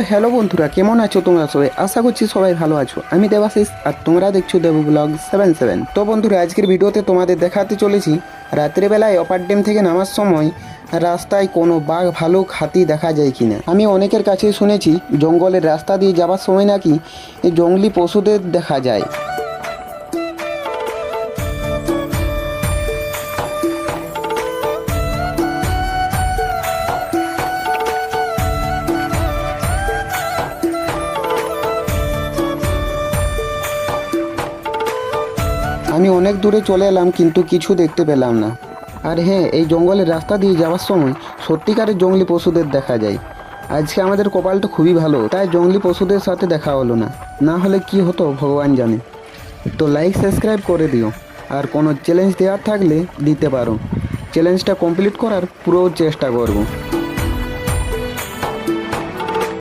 Hello বন্ধুরা, কেমন আছো তোমরা সবাই? আশা করছি সবাই ভালো আছো। আমি দেবাশিস আর তোমরা দেখছো দেব ব্লগ 77। তো বন্ধুরা, আজকের ভিডিওতে তোমাদের দেখাতে চলেছি রাত্রিবেলায় অপার ড্যাম থেকে নামার সময় রাস্তায় কোনো বাঘ, ভালুক, হাতি দেখা যায় কিনা। আমি অনেকের কাছে শুনেছি জঙ্গলের রাস্তা দিয়ে যাওয়ার সময় নাকি এই জঙ্গলি পশুদের দেখা যায়। আমি অনেক দূরে চলে এলাম কিন্তু কিছু দেখতে পেলাম না। আর হ্যাঁ, এই জঙ্গলের রাস্তা দিয়ে যাওয়ার সময় সত্যিকারের জঙ্গলি পশুদের দেখা যায়। আজকে আমাদের কপালটা খুবই ভালো, তাই জঙ্গলি পশুদের সাথে দেখা হলো না। না হলে কি হতো ভগবান জানে। তো লাইক সাবস্ক্রাইব করে দিও, আর কোনো চ্যালেঞ্জ দেওয়ার থাকলে দিতে পারো। চ্যালেঞ্জটা কমপ্লিট করার পুরো চেষ্টা করব।